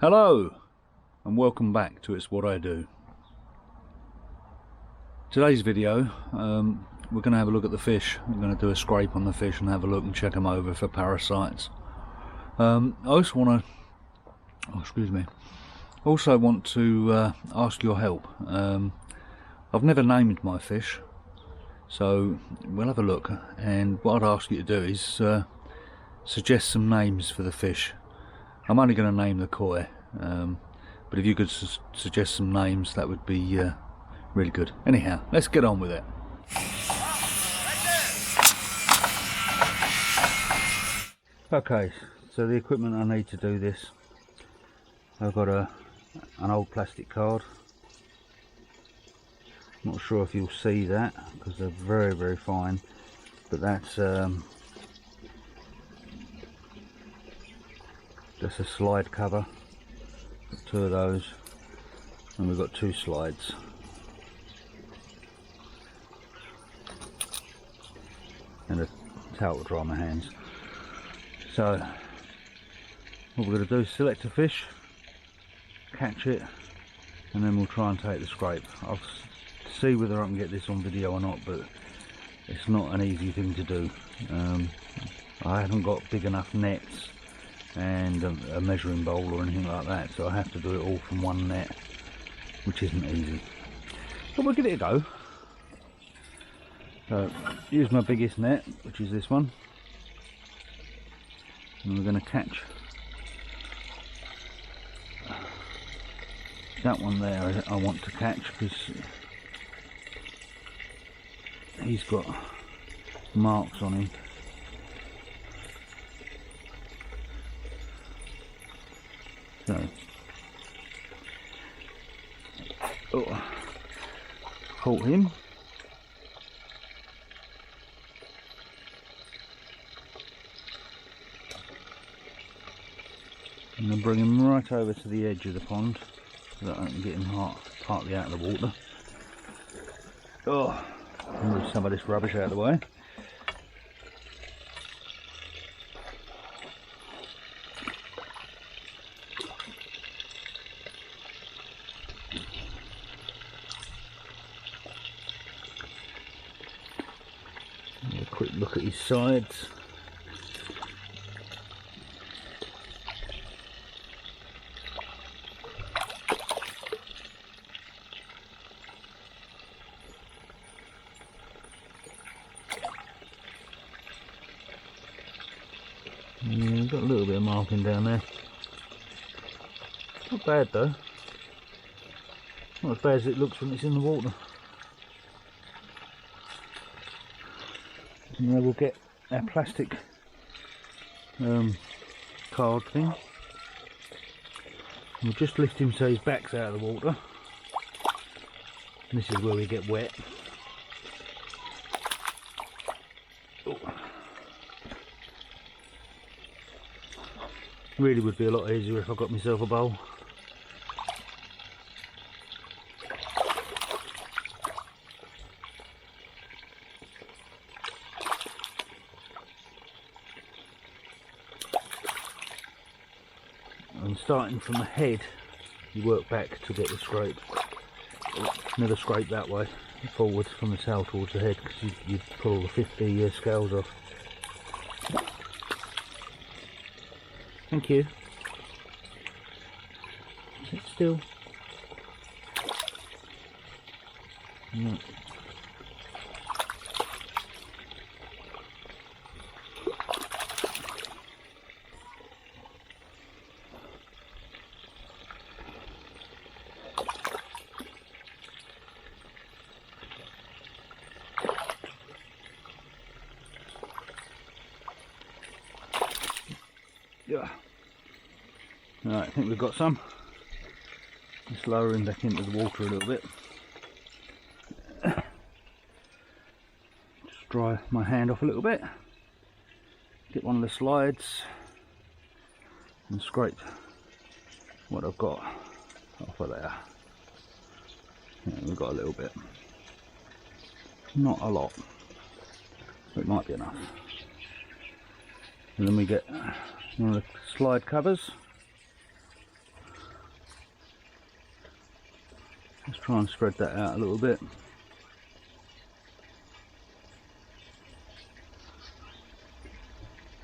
Hello and welcome back to It's What I Do. Today's video we're going to have a look at the fish. We're going to do a scrape on the fish and have a look and check them over for parasites. I also want to ask your help. I've never named my fish, so we'll have a look, and what I'd ask you to do is suggest some names for the fish. I'm only going to name the koi, but if you could suggest some names, that would be really good. Anyhow, let's get on with it. Okay, so the equipment I need to do this, I've got an old plastic card. Not sure if you'll see that because they're very, very fine, but that's a slide cover. Got two of those, and we've got two slides. And a towel to dry my hands. So what we're going to do is select a fish, catch it, and then we'll try and take the scrape. I'll see whether I can get this on video or not, but it's not an easy thing to do. I haven't got big enough nets and a measuring bowl or anything like that, so I have to do it all from one net, which isn't easy, but we'll give it a go. So use my biggest net, which is this one, and we're going to catch that one there. I want to catch because he's got marks on him. So, caught him. I'm going to bring him right over to the edge of the pond so that I can get him partly out of the water. Move some of this rubbish out of the way. A quick look at his sides. Yeah, got a little bit of marking down there. Not bad though. Not as bad as it looks when it's in the water. And then we'll get our plastic card thing. We'll just lift him so his back's out of the water. And this is where we get wet. Really would be a lot easier if I got myself a bowl. And starting from the head, you work back to get the scrape. Never scrape that way, forward from the tail towards the head, because you pull all the 50 scales off. Thank you. Sit still. No. Yeah. Alright, I think we've got some. Just lower him back into the water a little bit. Just dry my hand off a little bit. Get one of the slides and scrape what I've got off of there. Yeah, we've got a little bit. Not a lot, but it might be enough. And then we get one of the slide covers. Let's try and spread that out a little bit.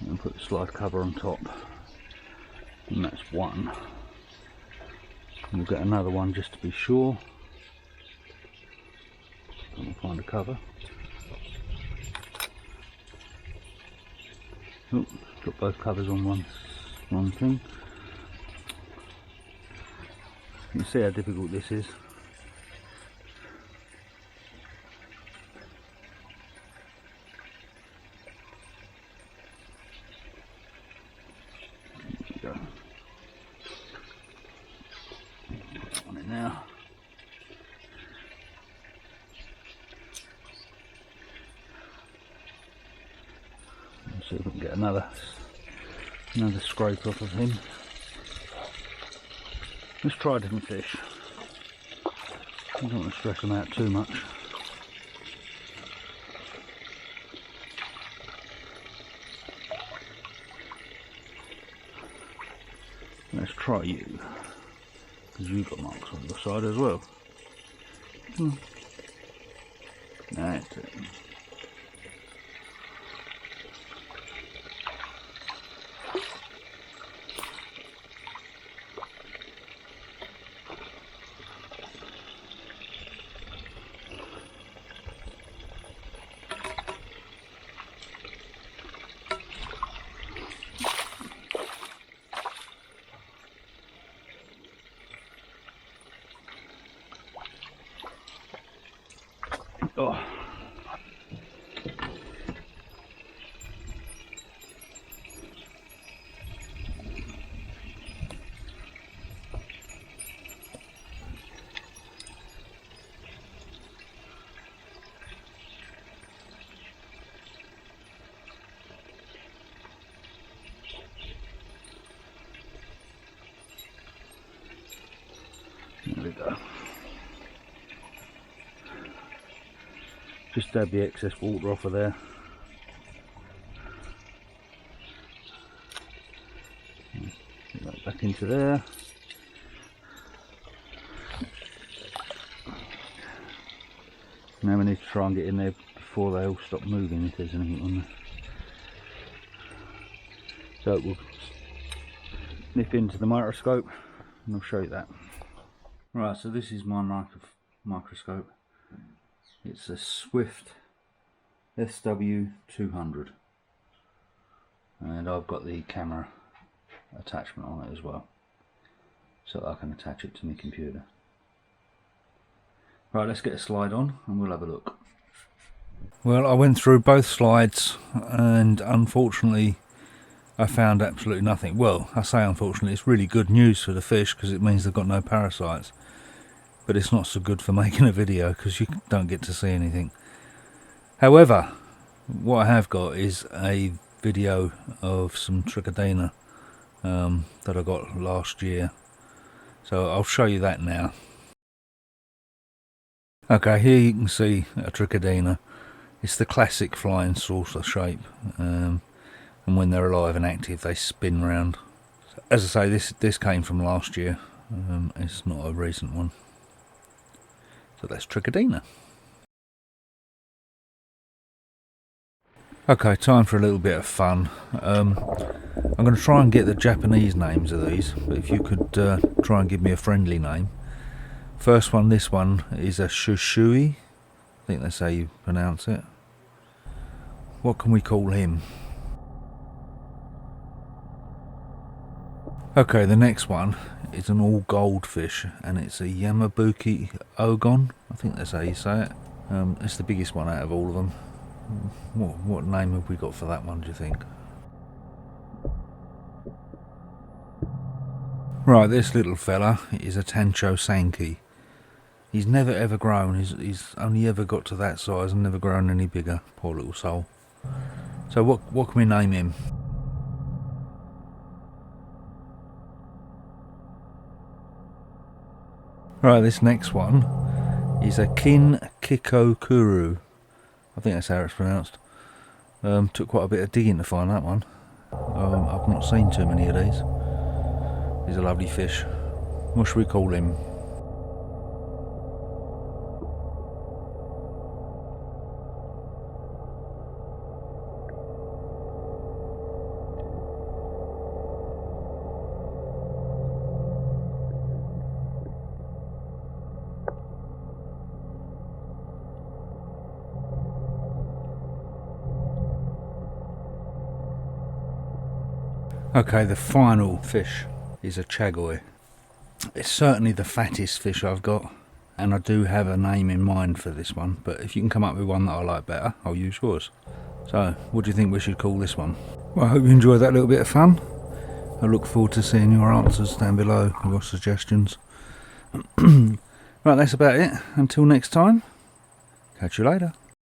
And put the slide cover on top. And that's one. And we'll get another one just to be sure. And we'll find a cover. Oh, got both covers on one thing. You can see how difficult this is. There we go. Put that one in now. Let's see if we can get another scrape off of him. Let's try different fish. I don't want to stress them out too much. Let's try you, because you've got marks on your side as well. That's it. Oh. There we go. Just dab the excess water off of there. Get that back into there. Now we need to try and get in there before they all stop moving, if there's anything on there. So we'll nip into the microscope and I'll show you that. Right, so this is my microscope. It's a Swift SW200 and I've got the camera attachment on it as well, so I can attach it to my computer. Right, let's get a slide on and we'll have a look. Well, I went through both slides and unfortunately I found absolutely nothing. Well, I say unfortunately, it's really good news for the fish because it means they've got no parasites. But it's not so good for making a video because you don't get to see anything. However, what I have got is a video of some Trichodina that I got last year. So I'll show you that now. Okay, here you can see a Trichodina. It's the classic flying saucer shape. And when they're alive and active, they spin round. As I say, this came from last year. It's not a recent one. So that's Trichodina. Okay, time for a little bit of fun. I'm going to try and get the Japanese names of these, but if you could try and give me a friendly name. First one, this one is a Shushui. I think that's how you pronounce it. What can we call him? Okay, the next one is an all gold fish and it's a Yamabuki Ogon. I think that's how you say it. It's the biggest one out of all of them. What name have we got for that one, do you think? Right, this little fella is a Tancho Sankey. He's never ever grown. He's only ever got to that size and never grown any bigger. Poor little soul. So what can we name him? Right, this next one is a Kin Kikokuru. I think that's how it's pronounced. Took quite a bit of digging to find that one. I've not seen too many of these. He's a lovely fish. What should we call him? Okay, the final fish is a chagoi. It's certainly the fattest fish I've got, and I do have a name in mind for this one, but if you can come up with one that I like better, I'll use yours. So, what do you think we should call this one? Well, I hope you enjoyed that little bit of fun. I look forward to seeing your answers down below, your suggestions. Right, that's about it. Until next time, catch you later.